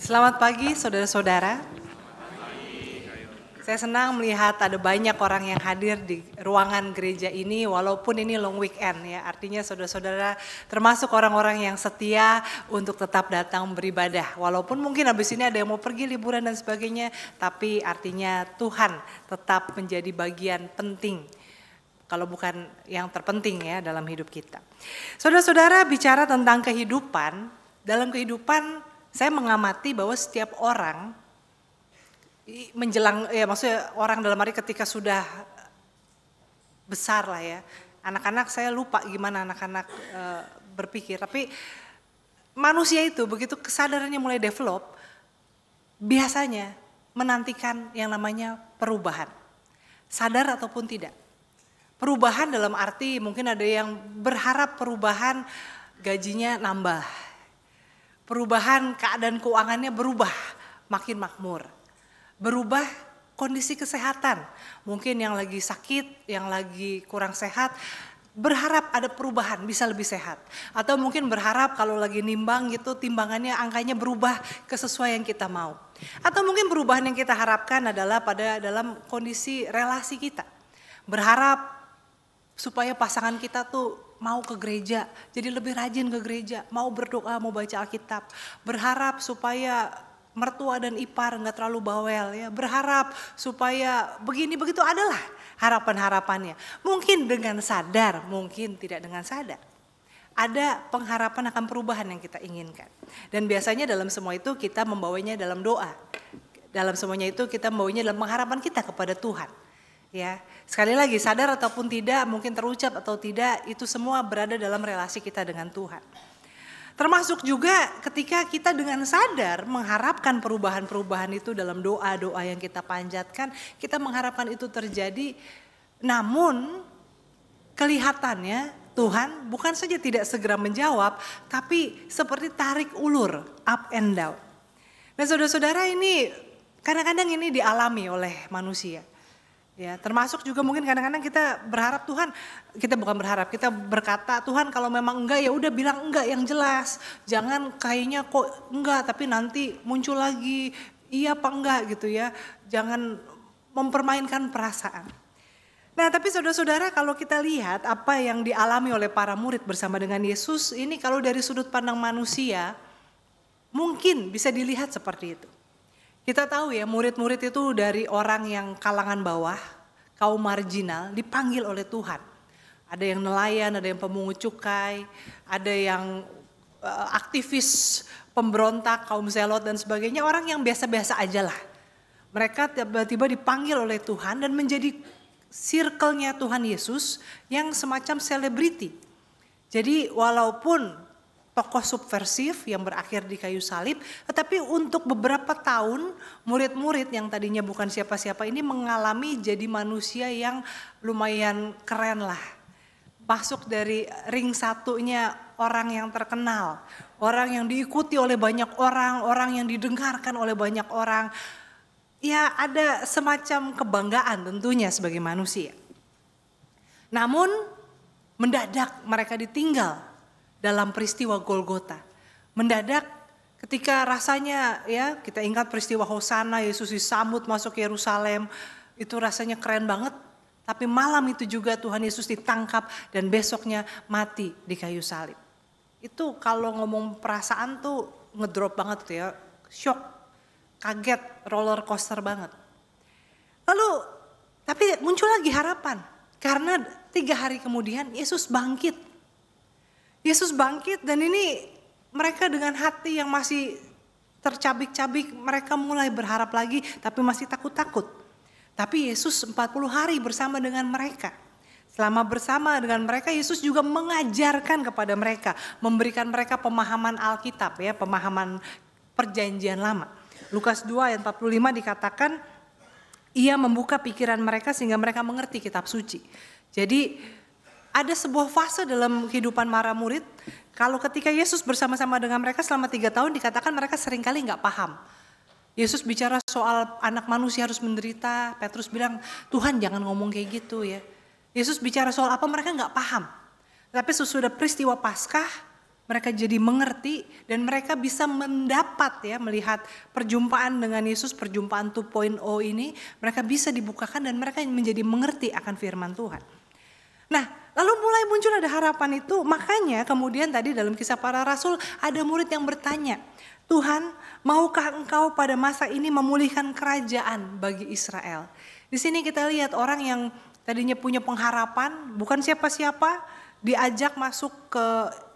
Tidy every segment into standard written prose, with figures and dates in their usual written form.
Selamat pagi saudara-saudara. Saya senang melihat ada banyak orang yang hadir di ruangan gereja ini walaupun ini long weekend ya. Artinya saudara-saudara termasuk orang-orang yang setia untuk tetap datang beribadah. Walaupun mungkin habis ini ada yang mau pergi liburan dan sebagainya, tapi artinya Tuhan tetap menjadi bagian penting. Kalau bukan yang terpenting ya dalam hidup kita. Saudara-saudara, bicara tentang kehidupan, dalam kehidupan saya mengamati bahwa setiap orang menjelang, ya maksudnya orang dalam arti ketika sudah besar lah ya. Anak-anak saya lupa gimana anak-anak berpikir, tapi manusia itu begitu kesadarannya mulai develop, biasanya menantikan yang namanya perubahan. Sadar ataupun tidak. Perubahan dalam arti mungkin ada yang berharap perubahan gajinya nambah. Perubahan keadaan keuangannya berubah, makin makmur. Berubah kondisi kesehatan. Mungkin yang lagi sakit, yang lagi kurang sehat, berharap ada perubahan, bisa lebih sehat. Atau mungkin berharap kalau lagi nimbang gitu, timbangannya angkanya berubah ke sesuai yang kita mau. Atau mungkin perubahan yang kita harapkan adalah pada dalam kondisi relasi kita. Berharap supaya pasangan kita tuh mau ke gereja, jadi lebih rajin ke gereja, mau berdoa, mau baca Alkitab. Berharap supaya mertua dan ipar enggak terlalu bawel ya. Berharap supaya begini begitu, adalah harapan-harapannya. Mungkin dengan sadar, mungkin tidak dengan sadar. Ada pengharapan akan perubahan yang kita inginkan. Dan biasanya dalam semua itu kita membawanya dalam doa. Dalam semuanya itu kita membawanya dalam pengharapan kita kepada Tuhan. Ya, sekali lagi sadar ataupun tidak, mungkin terucap atau tidak, itu semua berada dalam relasi kita dengan Tuhan. Termasuk juga ketika kita dengan sadar mengharapkan perubahan-perubahan itu dalam doa-doa yang kita panjatkan, kita mengharapkan itu terjadi, namun kelihatannya Tuhan bukan saja tidak segera menjawab, tapi seperti tarik ulur, up and down. Nah saudara-saudara, ini kadang-kadang ini dialami oleh manusia. Ya, termasuk juga mungkin kadang-kadang kita berharap Tuhan, kita bukan berharap, kita berkata Tuhan kalau memang enggak ya udah bilang enggak yang jelas. Jangan kayaknya kok enggak tapi nanti muncul lagi iya apa enggak gitu ya. Jangan mempermainkan perasaan. Nah, tapi saudara-saudara, kalau kita lihat apa yang dialami oleh para murid bersama dengan Yesus, ini kalau dari sudut pandang manusia mungkin bisa dilihat seperti itu. Kita tahu ya, murid-murid itu dari orang yang kalangan bawah, kaum marginal, dipanggil oleh Tuhan. Ada yang nelayan, ada yang pemungut cukai, ada yang aktivis pemberontak, kaum zelot dan sebagainya, orang yang biasa-biasa aja lah. Mereka tiba-tiba dipanggil oleh Tuhan dan menjadi circle-nya Tuhan Yesus yang semacam selebriti. Jadi walaupun tokoh subversif yang berakhir di kayu salib, tetapi untuk beberapa tahun murid-murid yang tadinya bukan siapa-siapa ini mengalami jadi manusia yang lumayan keren lah. Masuk dari ring satunya orang yang terkenal, orang yang diikuti oleh banyak orang, orang yang didengarkan oleh banyak orang. Ya ada semacam kebanggaan tentunya sebagai manusia. Namun mendadak mereka ditinggal dalam peristiwa Golgota. Mendadak ketika rasanya ya kita ingat peristiwa Hosana, Yesus disambut masuk Yerusalem, itu rasanya keren banget. Tapi malam itu juga Tuhan Yesus ditangkap dan besoknya mati di kayu salib. Itu kalau ngomong perasaan tuh ngedrop banget tuh ya, shock, kaget, roller coaster banget. Lalu tapi muncul lagi harapan karena 3 hari kemudian Yesus bangkit. Yesus bangkit dan ini mereka dengan hati yang masih tercabik-cabik, mereka mulai berharap lagi tapi masih takut-takut. Tapi Yesus 40 hari bersama dengan mereka. Selama bersama dengan mereka Yesus juga mengajarkan kepada mereka, memberikan mereka pemahaman Alkitab ya, pemahaman perjanjian lama. Lukas 2 ayat 45 dikatakan ia membuka pikiran mereka sehingga mereka mengerti kitab suci. Jadi ada sebuah fase dalam kehidupan para murid, kalau ketika Yesus bersama-sama dengan mereka selama 3 tahun dikatakan mereka seringkali gak paham. Yesus bicara soal anak manusia harus menderita, Petrus bilang Tuhan jangan ngomong kayak gitu ya. Yesus bicara soal apa mereka gak paham. Tapi sesudah peristiwa Paskah Mereka jadi mengerti dan mereka bisa mendapat ya, melihat perjumpaan dengan Yesus, perjumpaan 2.0 ini, mereka bisa dibukakan dan mereka menjadi mengerti akan firman Tuhan. Nah, lalu mulai muncul ada harapan itu, makanya kemudian tadi dalam Kisah Para Rasul ada murid yang bertanya, Tuhan, maukah Engkau pada masa ini memulihkan kerajaan bagi Israel? Di sini kita lihat orang yang tadinya punya pengharapan, bukan siapa-siapa, diajak masuk ke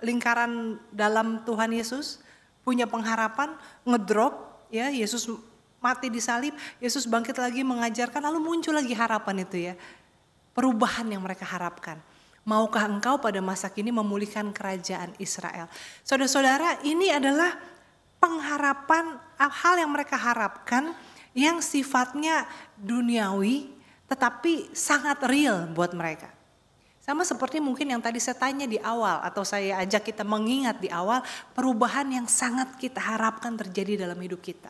lingkaran dalam Tuhan Yesus, punya pengharapan, ngedrop, ya Yesus mati disalib, Yesus bangkit lagi mengajarkan, lalu muncul lagi harapan itu ya, perubahan yang mereka harapkan. Maukah Engkau pada masa kini memulihkan kerajaan Israel? Saudara-saudara, ini adalah pengharapan, hal yang mereka harapkan yang sifatnya duniawi, tetapi sangat real buat mereka. Sama seperti mungkin yang tadi saya tanya di awal atau saya ajak kita mengingat di awal, perubahan yang sangat kita harapkan terjadi dalam hidup kita.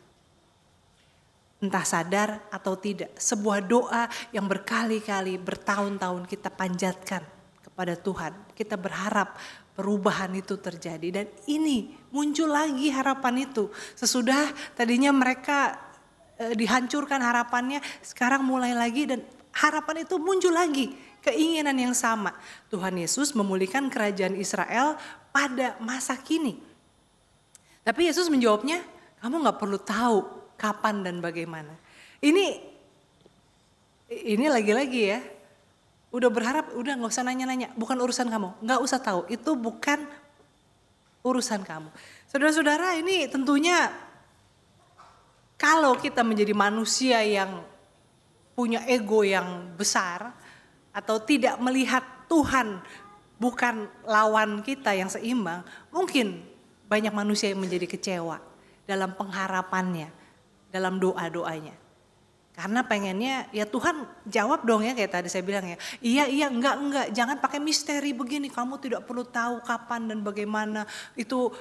Entah sadar atau tidak, sebuah doa yang berkali-kali bertahun-tahun kita panjatkan kepada Tuhan. Kita berharap perubahan itu terjadi dan ini muncul lagi harapan itu. Sesudah tadinya mereka dihancurkan harapannya, sekarang mulai lagi dan harapan itu muncul lagi. Keinginan yang sama, Tuhan Yesus memulihkan kerajaan Israel pada masa kini. Tapi Yesus menjawabnya, kamu gak perlu tahu kapan dan bagaimana. Ini lagi-lagi ya, udah berharap, udah gak usah nanya-nanya, bukan urusan kamu, gak usah tahu, itu bukan urusan kamu. Saudara-saudara, ini tentunya kalau kita menjadi manusia yang punya ego yang besar, atau tidak melihat Tuhan bukan lawan kita yang seimbang, mungkin banyak manusia yang menjadi kecewa dalam pengharapannya, dalam doa-doanya. Karena pengennya ya Tuhan jawab dong ya, kayak tadi saya bilang ya, iya enggak, jangan pakai misteri begini, kamu tidak perlu tahu kapan dan bagaimana, itu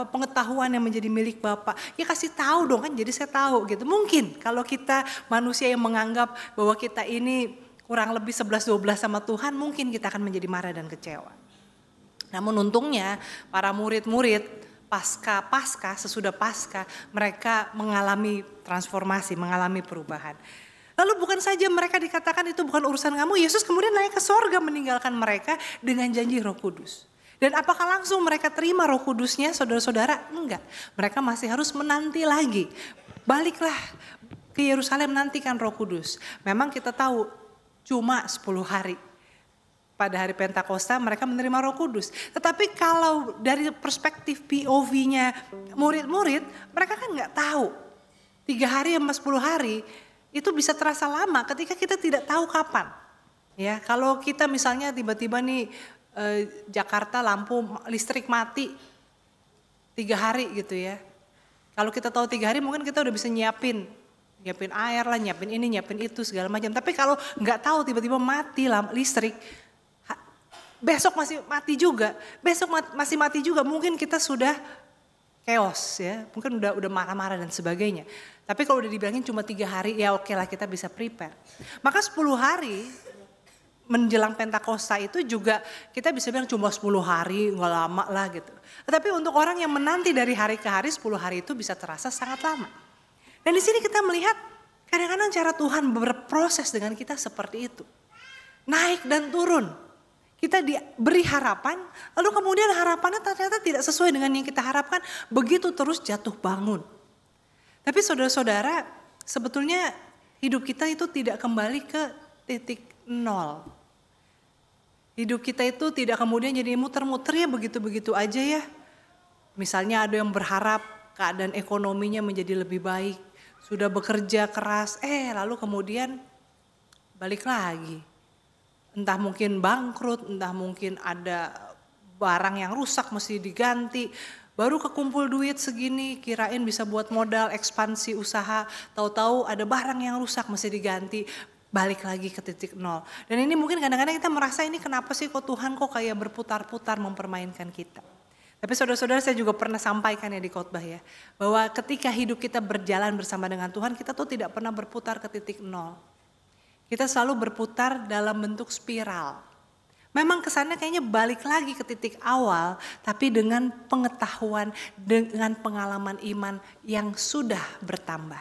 pengetahuan yang menjadi milik Bapak. Ya kasih tahu dong kan, jadi saya tahu gitu. Mungkin kalau kita manusia yang menganggap bahwa kita ini kurang lebih 11-12 sama Tuhan, mungkin kita akan menjadi marah dan kecewa. Namun untungnya para murid-murid sesudah Paskah, mereka mengalami transformasi, mengalami perubahan. Lalu bukan saja mereka dikatakan itu bukan urusan kamu, Yesus kemudian naik ke sorga meninggalkan mereka dengan janji Roh Kudus. Dan apakah langsung mereka terima Roh Kudusnya, saudara-saudara? Enggak, mereka masih harus menanti lagi. Baliklah ke Yerusalem, nantikan Roh Kudus. Memang kita tahu cuma 10 hari. Pada hari Pentakosta mereka menerima Roh Kudus. Tetapi kalau dari perspektif POV-nya murid-murid, mereka kan gak tahu. 3 hari sama 10 hari itu bisa terasa lama ketika kita tidak tahu kapan. Ya, kalau kita misalnya tiba-tiba nih Jakarta lampu listrik mati 3 hari gitu ya. Kalau kita tahu 3 hari mungkin kita udah bisa nyiapin air lah, nyiapin ini, nyiapin itu segala macam. Tapi kalau nggak tahu tiba-tiba mati listrik, besok masih mati juga, mungkin kita sudah chaos ya, mungkin udah marah-marah dan sebagainya. Tapi kalau udah dibilangin cuma 3 hari, ya oke lah kita bisa prepare. Maka 10 hari menjelang Pentakosta itu juga kita bisa bilang cuma 10 hari, nggak lama lah gitu. Tapi untuk orang yang menanti dari hari ke hari, 10 hari itu bisa terasa sangat lama. Dan di sini kita melihat kadang-kadang cara Tuhan berproses dengan kita seperti itu. Naik dan turun. Kita diberi harapan, lalu kemudian harapannya ternyata tidak sesuai dengan yang kita harapkan. Begitu terus jatuh bangun. Tapi saudara-saudara, sebetulnya hidup kita itu tidak kembali ke titik nol. Hidup kita itu tidak kemudian jadi muter-muter ya begitu-begitu aja ya. Misalnya ada yang berharap keadaan ekonominya menjadi lebih baik. Sudah bekerja keras, lalu kemudian balik lagi. Entah mungkin bangkrut, entah mungkin ada barang yang rusak mesti diganti. Baru kekumpul duit segini, kirain bisa buat modal ekspansi usaha. Tahu-tahu ada barang yang rusak mesti diganti, balik lagi ke titik nol. Dan ini mungkin kadang-kadang kita merasa ini kenapa sih kok Tuhan kok kayak berputar-putar mempermainkan kita. Tapi saudara-saudara saya juga pernah sampaikan ya di khotbah ya, bahwa ketika hidup kita berjalan bersama dengan Tuhan, kita tuh tidak pernah berputar ke titik nol. Kita selalu berputar dalam bentuk spiral. Memang kesannya kayaknya balik lagi ke titik awal, tapi dengan pengetahuan, dengan pengalaman iman yang sudah bertambah.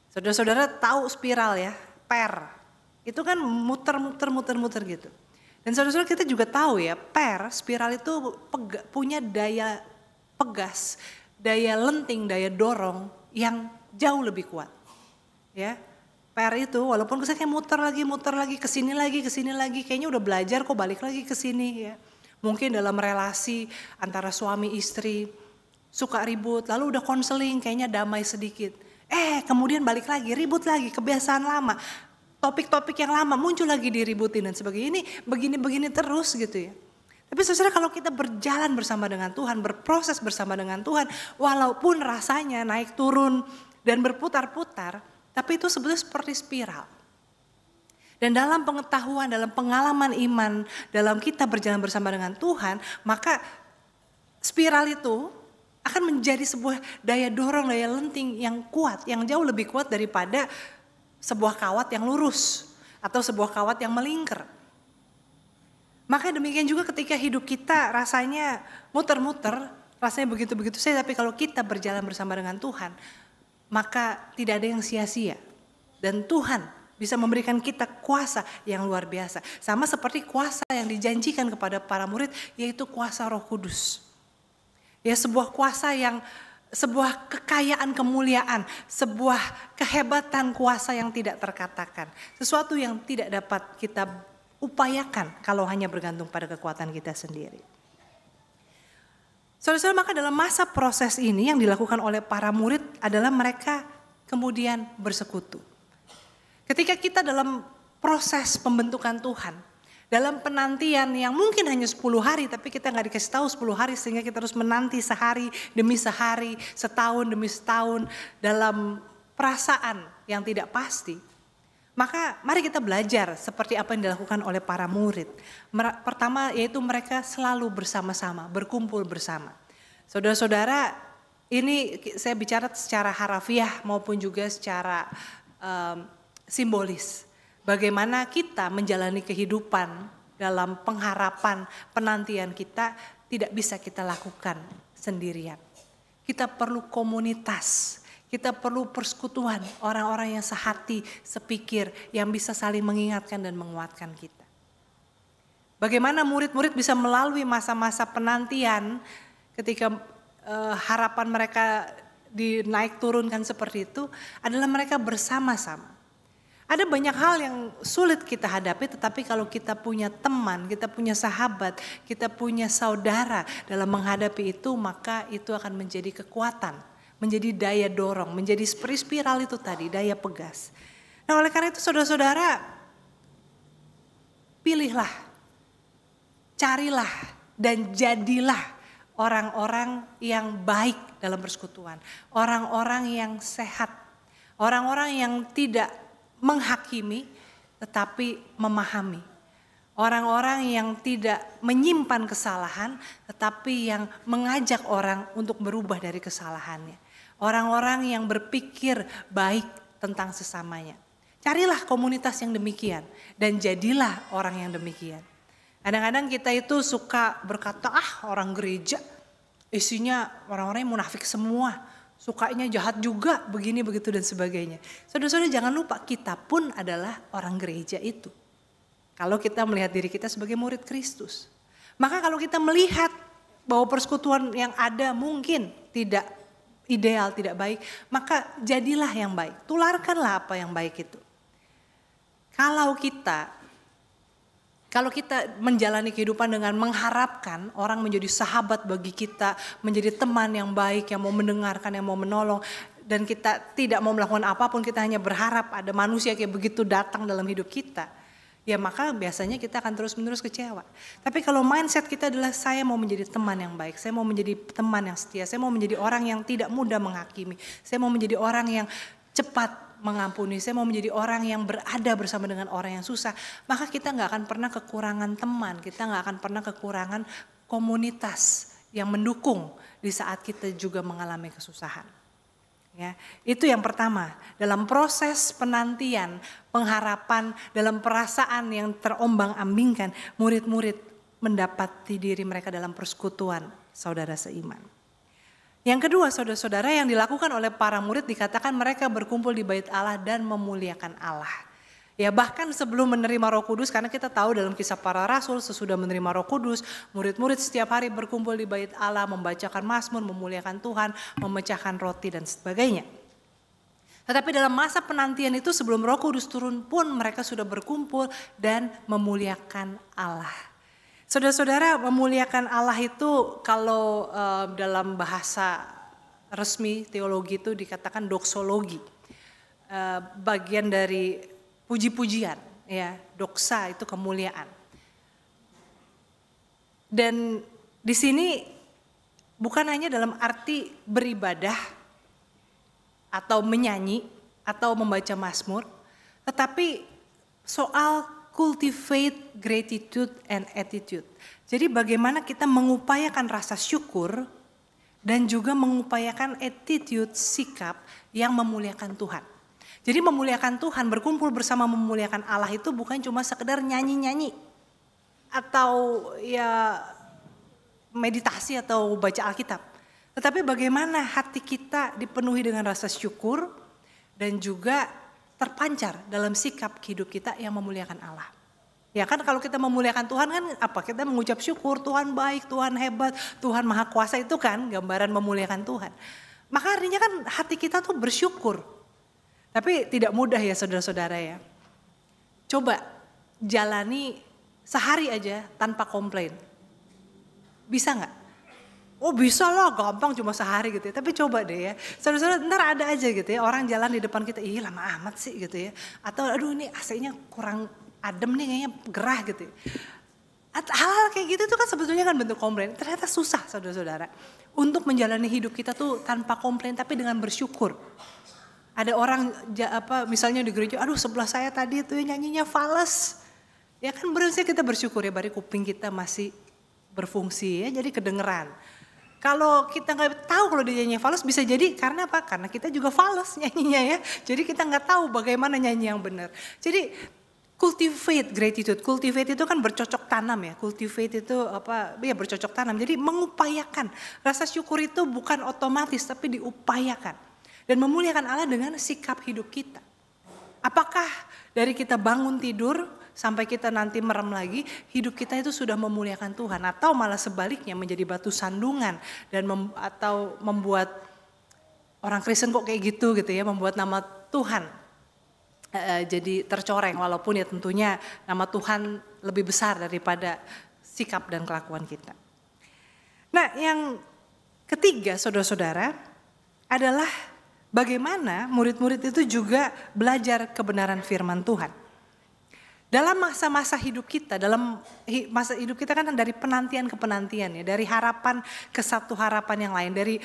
Saudara-saudara tahu spiral ya, per. Itu kan muter gitu. Dan saudara-saudara kita juga tahu ya, spiral itu punya daya pegas, daya lenting, daya dorong yang jauh lebih kuat. Ya. Itu walaupun saya kayak muter lagi, kesini lagi, kayaknya udah belajar kok balik lagi ke sini ya. Mungkin dalam relasi antara suami istri suka ribut, lalu udah konseling kayaknya damai sedikit. Kemudian balik lagi, ribut lagi, kebiasaan lama. Topik-topik yang lama muncul lagi diributin dan sebagainya. Ini begini-begini terus gitu ya. Tapi saudara kalau kita berjalan bersama dengan Tuhan, berproses bersama dengan Tuhan, walaupun rasanya naik turun dan berputar-putar, tapi itu sebetulnya seperti spiral. Dan dalam pengetahuan, dalam pengalaman iman, dalam kita berjalan bersama dengan Tuhan, maka spiral itu akan menjadi sebuah daya dorong, daya lenting yang kuat, yang jauh lebih kuat daripada sebuah kawat yang lurus atau sebuah kawat yang melingkar. Maka demikian juga ketika hidup kita rasanya muter-muter, rasanya begitu-begitu saja, tapi kalau kita berjalan bersama dengan Tuhan, maka tidak ada yang sia-sia. Dan Tuhan bisa memberikan kita kuasa yang luar biasa. Sama seperti kuasa yang dijanjikan kepada para murid, yaitu kuasa Roh Kudus. Ya, sebuah kuasa yang, sebuah kekayaan kemuliaan, sebuah kehebatan kuasa yang tidak terkatakan. Sesuatu yang tidak dapat kita upayakan kalau hanya bergantung pada kekuatan kita sendiri. Saudara-saudara, maka dalam masa proses ini yang dilakukan oleh para murid adalah mereka kemudian bersekutu. Ketika kita dalam proses pembentukan Tuhan, dalam penantian yang mungkin hanya 10 hari, tapi kita gak dikasih tahu 10 hari sehingga kita harus menanti sehari demi sehari, setahun demi setahun dalam perasaan yang tidak pasti. Maka mari kita belajar seperti apa yang dilakukan oleh para murid. Pertama yaitu mereka selalu bersama-sama, berkumpul bersama. Saudara-saudara, ini saya bicara secara harafiah maupun juga secara simbolis. Bagaimana kita menjalani kehidupan dalam pengharapan, penantian kita tidak bisa kita lakukan sendirian. Kita perlu komunitas. Kita perlu persekutuan orang-orang yang sehati, sepikir, yang bisa saling mengingatkan dan menguatkan kita. Bagaimana murid-murid bisa melalui masa-masa penantian ketika harapan mereka dinaik turunkan seperti itu adalah mereka bersama-sama. Ada banyak hal yang sulit kita hadapi, tetapi kalau kita punya teman, kita punya sahabat, kita punya saudara dalam menghadapi itu, maka itu akan menjadi kekuatan. Menjadi daya dorong, menjadi spiral itu tadi, daya pegas. Nah oleh karena itu saudara-saudara, pilihlah, carilah dan jadilah orang-orang yang baik dalam persekutuan. Orang-orang yang sehat, orang-orang yang tidak menghakimi tetapi memahami. Orang-orang yang tidak menyimpan kesalahan tetapi yang mengajak orang untuk berubah dari kesalahannya. Orang-orang yang berpikir baik tentang sesamanya. Carilah komunitas yang demikian dan jadilah orang yang demikian. Kadang-kadang kita itu suka berkata, orang gereja isinya orang-orang yang munafik semua. Sukanya jahat juga, begini, begitu dan sebagainya. Saudara-saudara jangan lupa kita pun adalah orang gereja itu. Kalau kita melihat diri kita sebagai murid Kristus. Maka kalau kita melihat bahwa persekutuan yang ada mungkin tidak ideal, tidak baik, maka jadilah yang baik. Tularkanlah apa yang baik itu. Kalau kita menjalani kehidupan dengan mengharapkan orang menjadi sahabat bagi kita, menjadi teman yang baik, yang mau mendengarkan, yang mau menolong, dan kita tidak mau melakukan apapun, kita hanya berharap ada manusia kayak begitu datang dalam hidup kita, ya maka biasanya kita akan terus-menerus kecewa. Tapi kalau mindset kita adalah saya mau menjadi teman yang baik, saya mau menjadi teman yang setia, saya mau menjadi orang yang tidak mudah menghakimi, saya mau menjadi orang yang cepat mengampuni, saya mau menjadi orang yang berada bersama dengan orang yang susah, maka kita gak akan pernah kekurangan teman, kita gak akan pernah kekurangan komunitas yang mendukung di saat kita juga mengalami kesusahan. Ya, itu yang pertama, dalam proses penantian, pengharapan, dalam perasaan yang terombang-ambingkan, murid-murid mendapati diri mereka dalam persekutuan saudara seiman. Yang kedua, saudara-saudara, yang dilakukan oleh para murid dikatakan mereka berkumpul di bait Allah dan memuliakan Allah. Ya, bahkan sebelum menerima Roh Kudus, karena kita tahu dalam Kisah Para Rasul sesudah menerima Roh Kudus, murid-murid setiap hari berkumpul di bait Allah, membacakan mazmur, memuliakan Tuhan, memecahkan roti dan sebagainya. Tetapi dalam masa penantian itu sebelum Roh Kudus turun pun mereka sudah berkumpul dan memuliakan Allah. Saudara-saudara, memuliakan Allah itu kalau dalam bahasa resmi teologi itu dikatakan doksologi. Bagian dari puji-pujian, ya, doksa itu kemuliaan. Dan di sini bukan hanya dalam arti beribadah atau menyanyi atau membaca mazmur, tetapi soal cultivate gratitude and attitude. Jadi bagaimana kita mengupayakan rasa syukur dan juga mengupayakan attitude, sikap yang memuliakan Tuhan. Jadi memuliakan Tuhan, berkumpul bersama memuliakan Allah itu bukan cuma sekedar nyanyi-nyanyi atau ya meditasi atau baca Alkitab. Tetapi bagaimana hati kita dipenuhi dengan rasa syukur dan juga terpancar dalam sikap hidup kita yang memuliakan Allah. Ya kan, kalau kita memuliakan Tuhan kan apa? Kita mengucap syukur, Tuhan baik, Tuhan hebat, Tuhan maha kuasa, itu kan gambaran memuliakan Tuhan. Maka artinya kan hati kita tuh bersyukur. Tapi tidak mudah ya saudara-saudara ya. Coba jalani sehari aja tanpa komplain. Bisa gak? Oh bisa lah, gampang cuma sehari gitu ya. Tapi coba deh ya, saudara-saudara, ntar ada aja gitu ya, orang jalan di depan kita, ih lama amat sih gitu ya. Atau aduh ini AC-nya kurang adem nih, kayaknya gerah gitu ya. Hal-hal kayak gitu tuh kan sebetulnya kan bentuk komplain. Ternyata susah saudara-saudara untuk menjalani hidup kita tuh tanpa komplain tapi dengan bersyukur. Ada orang misalnya di gereja, aduh sebelah saya tadi tuh nyanyinya fales. Ya kan berarti kita bersyukur ya, bari kuping kita masih berfungsi ya, jadi kedengeran. Kalau kita nggak tahu kalau dia nyanyi fales, bisa jadi karena apa? Karena kita juga fales nyanyinya ya. Jadi kita nggak tahu bagaimana nyanyi yang benar. Jadi cultivate gratitude. Cultivate itu kan bercocok tanam ya. Cultivate itu ya bercocok tanam. Jadi mengupayakan. Rasa syukur itu bukan otomatis tapi diupayakan. Dan memuliakan Allah dengan sikap hidup kita. Apakah dari kita bangun tidur sampai kita nanti merem lagi, hidup kita itu sudah memuliakan Tuhan, atau malah sebaliknya menjadi batu sandungan dan atau membuat orang Kristen kok kayak gitu ya, membuat nama Tuhan jadi tercoreng, walaupun ya tentunya nama Tuhan lebih besar daripada sikap dan kelakuan kita. Nah, yang ketiga saudara-saudara adalah bagaimana murid-murid itu juga belajar kebenaran firman Tuhan. Dalam masa-masa hidup kita, dalam masa hidup kita kan dari penantian ke penantian ya, dari harapan ke satu harapan yang lain, dari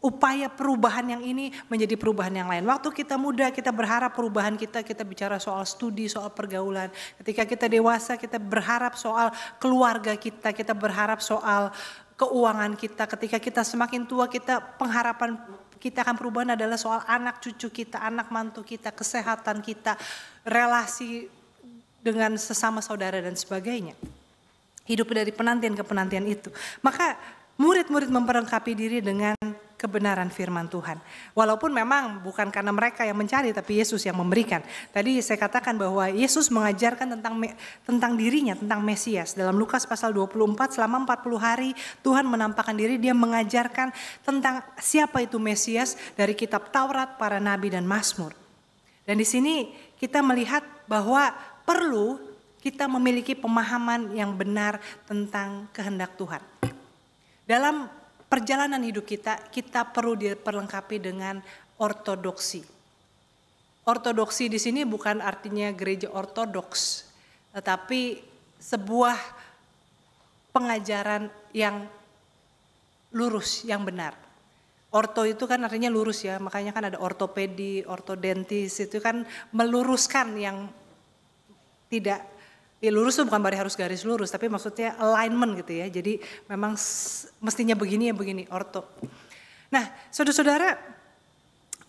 upaya perubahan yang ini menjadi perubahan yang lain. Waktu kita muda kita berharap perubahan kita bicara soal studi, soal pergaulan. Ketika kita dewasa kita berharap soal keluarga kita berharap soal keuangan kita. Ketika kita semakin tua pengharapan kita akan perubahan adalah soal anak cucu kita, anak mantu kita, kesehatan kita, relasi dengan sesama saudara dan sebagainya. Hidup dari penantian ke penantian itu. Maka murid-murid memperlengkapi diri dengan kebenaran firman Tuhan. Walaupun memang bukan karena mereka yang mencari, tapi Yesus yang memberikan. Tadi saya katakan bahwa Yesus mengajarkan tentang dirinya, tentang Mesias. Dalam Lukas pasal 24, selama 40 hari Tuhan menampakkan diri, dia mengajarkan tentang siapa itu Mesias dari kitab Taurat, para nabi dan Mazmur. Dan di sini kita melihat bahwa perlu kita memiliki pemahaman yang benar tentang kehendak Tuhan. Dalam perjalanan hidup kita perlu diperlengkapi dengan ortodoksi. Ortodoksi di sini bukan artinya gereja ortodoks, tetapi sebuah pengajaran yang lurus, yang benar. Orto itu kan artinya lurus ya, makanya kan ada ortopedi, ortodontis, itu kan meluruskan yang tidak, ya lurus itu bukan berarti harus garis lurus, tapi maksudnya alignment gitu ya. Jadi memang mestinya begini ya begini, orto. Nah saudara-saudara,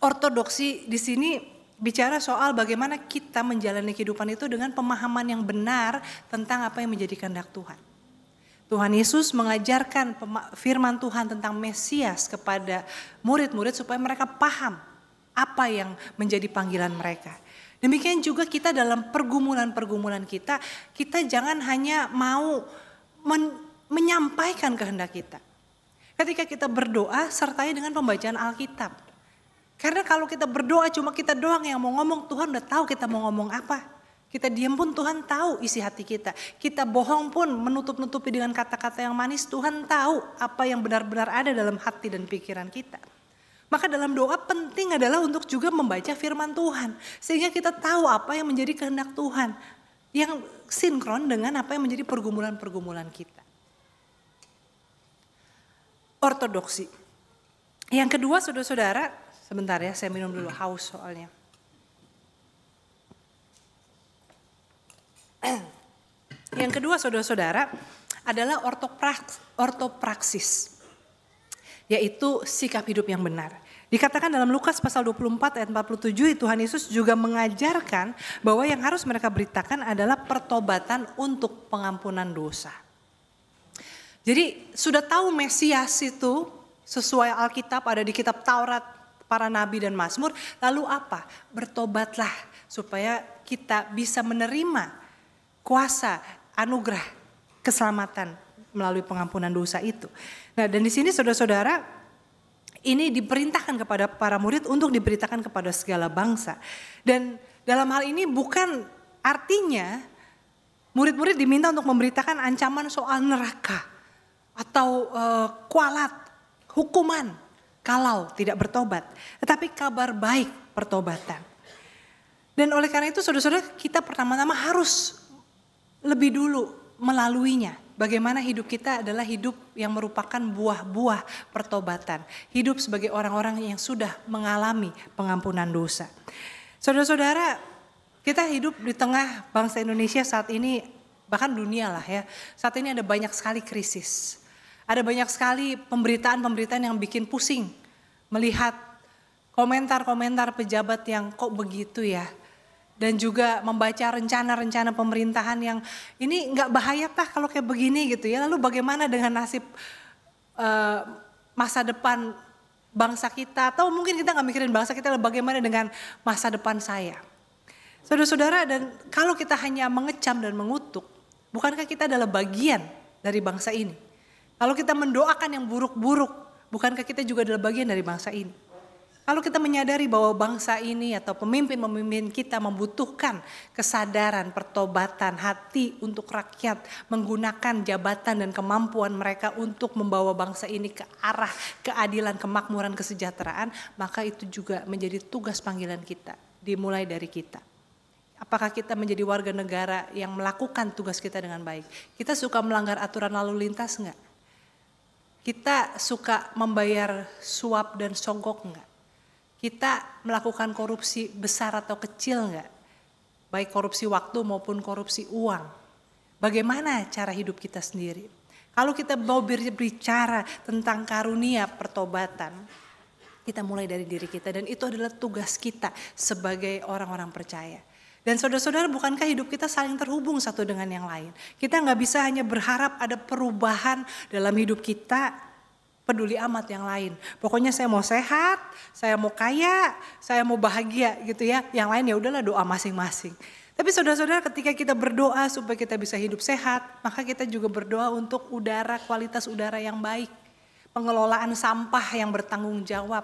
ortodoksi di sini bicara soal bagaimana kita menjalani kehidupan itu dengan pemahaman yang benar tentang apa yang menjadi kehendak Tuhan. Tuhan Yesus mengajarkan firman Tuhan tentang Mesias kepada murid-murid supaya mereka paham apa yang menjadi panggilan mereka. Demikian juga kita dalam pergumulan-pergumulan kita jangan hanya mau menyampaikan kehendak kita. Ketika kita berdoa, sertai dengan pembacaan Alkitab. Karena kalau kita berdoa cuma kita doang yang mau ngomong, Tuhan udah tahu kita mau ngomong apa. Kita diam pun Tuhan tahu isi hati kita. Kita bohong pun menutup-nutupi dengan kata-kata yang manis, Tuhan tahu apa yang benar-benar ada dalam hati dan pikiran kita. Maka dalam doa penting adalah untuk juga membaca firman Tuhan. Sehingga kita tahu apa yang menjadi kehendak Tuhan. Yang sinkron dengan apa yang menjadi pergumulan-pergumulan kita. Ortodoksi. Yang kedua saudara-saudara, sebentar ya saya minum dulu, haus soalnya. Yang kedua saudara-saudara adalah ortopraksis, yaitu sikap hidup yang benar. Dikatakan dalam Lukas pasal 24 ayat 47, Tuhan Yesus juga mengajarkan bahwa yang harus mereka beritakan adalah pertobatan untuk pengampunan dosa. Jadi sudah tahu Mesias itu sesuai Alkitab ada di kitab Taurat, para nabi dan Mazmur, lalu apa? Bertobatlah supaya kita bisa menerima kuasa, anugerah, keselamatan melalui pengampunan dosa itu. Nah, dan di sini saudara-saudara, ini diperintahkan kepada para murid untuk diberitakan kepada segala bangsa. Dan dalam hal ini bukan artinya murid-murid diminta untuk memberitakan ancaman soal neraka atau kualat, hukuman kalau tidak bertobat. Tetapi kabar baik pertobatan. Dan oleh karena itu saudara-saudara, kita pertama-tama harus lebih dulu melaluinya. Bagaimana hidup kita adalah hidup yang merupakan buah-buah pertobatan. Hidup sebagai orang-orang yang sudah mengalami pengampunan dosa. Saudara-saudara, kita hidup di tengah bangsa Indonesia saat ini, bahkan dunia lah ya. Saat ini ada banyak sekali krisis. Ada banyak sekali pemberitaan-pemberitaan yang bikin pusing. Melihat komentar-komentar pejabat yang kok begitu ya. Dan juga membaca rencana-rencana pemerintahan yang ini nggak bahaya tah kalau kayak begini gitu ya. Lalu bagaimana dengan nasib masa depan bangsa kita, atau mungkin kita nggak mikirin bangsa kita, bagaimana dengan masa depan saya. Saudara-saudara, dan kalau kita hanya mengecam dan mengutuk, bukankah kita adalah bagian dari bangsa ini? Kalau kita mendoakan yang buruk-buruk, bukankah kita juga adalah bagian dari bangsa ini? Kalau kita menyadari bahwa bangsa ini atau pemimpin-pemimpin kita membutuhkan kesadaran, pertobatan, hati untuk rakyat, menggunakan jabatan dan kemampuan mereka untuk membawa bangsa ini ke arah keadilan, kemakmuran, kesejahteraan, maka itu juga menjadi tugas panggilan kita, dimulai dari kita. Apakah kita menjadi warga negara yang melakukan tugas kita dengan baik? Kita suka melanggar aturan lalu lintas enggak? Kita suka membayar suap dan sogok enggak? Kita melakukan korupsi besar atau kecil enggak? Baik korupsi waktu maupun korupsi uang. Bagaimana cara hidup kita sendiri? Kalau kita mau berbicara tentang karunia pertobatan, kita mulai dari diri kita, dan itu adalah tugas kita sebagai orang-orang percaya. Dan saudara-saudara, bukankah hidup kita saling terhubung satu dengan yang lain? Kita nggak bisa hanya berharap ada perubahan dalam hidup kita, peduli amat yang lain. Pokoknya saya mau sehat, saya mau kaya, saya mau bahagia gitu ya. Yang lain ya udahlah, doa masing-masing. Tapi saudara-saudara, ketika kita berdoa supaya kita bisa hidup sehat, maka kita juga berdoa untuk udara, kualitas udara yang baik. Pengelolaan sampah yang bertanggung jawab.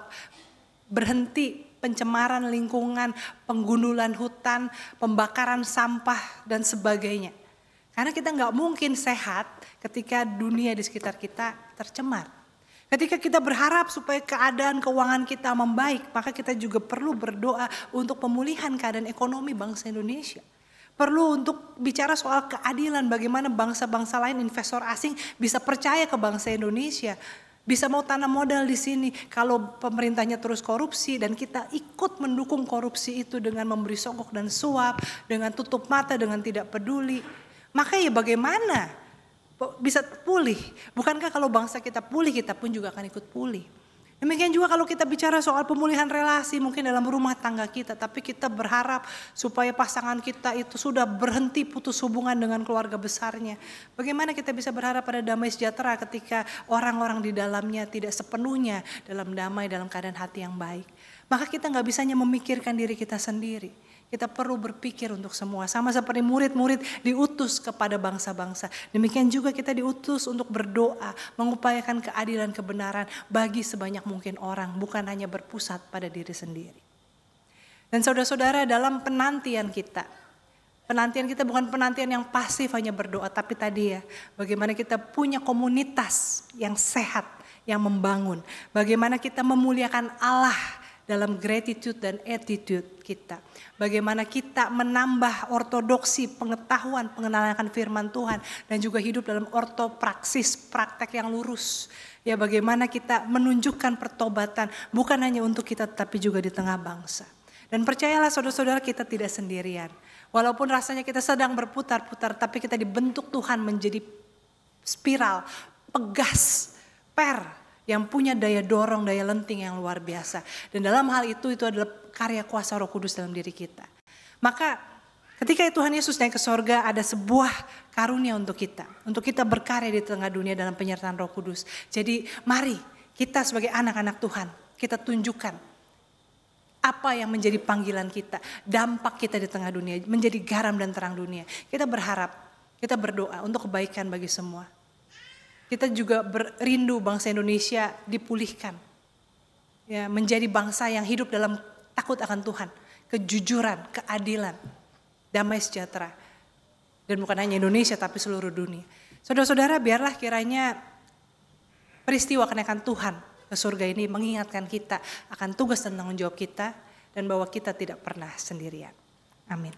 Berhenti pencemaran lingkungan, penggundulan hutan, pembakaran sampah dan sebagainya. Karena kita nggak mungkin sehat ketika dunia di sekitar kita tercemar. Ketika kita berharap supaya keadaan keuangan kita membaik, maka kita juga perlu berdoa untuk pemulihan keadaan ekonomi bangsa Indonesia. Perlu untuk bicara soal keadilan, bagaimana bangsa-bangsa lain, investor asing bisa percaya ke bangsa Indonesia. Bisa mau tanam modal di sini. Kalau pemerintahnya terus korupsi dan kita ikut mendukung korupsi itu dengan memberi sogok dan suap, dengan tutup mata, dengan tidak peduli, maka ya bagaimana bisa pulih? Bukankah kalau bangsa kita pulih, kita pun juga akan ikut pulih? Demikian juga kalau kita bicara soal pemulihan relasi mungkin dalam rumah tangga kita, tapi kita berharap supaya pasangan kita itu sudah berhenti putus hubungan dengan keluarga besarnya. Bagaimana kita bisa berharap pada damai sejahtera ketika orang-orang di dalamnya tidak sepenuhnya dalam damai, dalam keadaan hati yang baik. Maka kita gak bisa hanya memikirkan diri kita sendiri. Kita perlu berpikir untuk semua. Sama seperti murid-murid diutus kepada bangsa-bangsa. Demikian juga kita diutus untuk berdoa, mengupayakan keadilan kebenaran bagi sebanyak mungkin orang. Bukan hanya berpusat pada diri sendiri. Dan saudara-saudara, dalam penantian kita bukan penantian yang pasif hanya berdoa. Tapi tadi ya, bagaimana kita punya komunitas yang sehat, yang membangun. Bagaimana kita memuliakan Allah dalam gratitude dan attitude kita. Bagaimana kita menambah ortodoksi pengetahuan, pengenalan akan firman Tuhan. Dan juga hidup dalam ortopraksis, praktek yang lurus. Ya, bagaimana kita menunjukkan pertobatan bukan hanya untuk kita tetapi juga di tengah bangsa. Dan percayalah saudara-saudara, kita tidak sendirian. Walaupun rasanya kita sedang berputar-putar, tapi kita dibentuk Tuhan menjadi spiral, pegas, yang punya daya dorong, daya lenting yang luar biasa. Dan dalam hal itu adalah karya kuasa Roh Kudus dalam diri kita. Maka ketika Tuhan Yesus naik ke sorga, ada sebuah karunia untuk kita. Untuk kita berkarya di tengah dunia dalam penyertaan Roh Kudus. Jadi mari kita sebagai anak-anak Tuhan, kita tunjukkan apa yang menjadi panggilan kita. Dampak kita di tengah dunia, menjadi garam dan terang dunia. Kita berharap, kita berdoa untuk kebaikan bagi semua. Kita juga berindu bangsa Indonesia dipulihkan. Ya, menjadi bangsa yang hidup dalam takut akan Tuhan. Kejujuran, keadilan, damai sejahtera. Dan bukan hanya Indonesia tapi seluruh dunia. Saudara-saudara, biarlah kiranya peristiwa kenaikan Tuhan ke surga ini mengingatkan kita akan tugas dan tanggung jawab kita. Dan bahwa kita tidak pernah sendirian. Amin.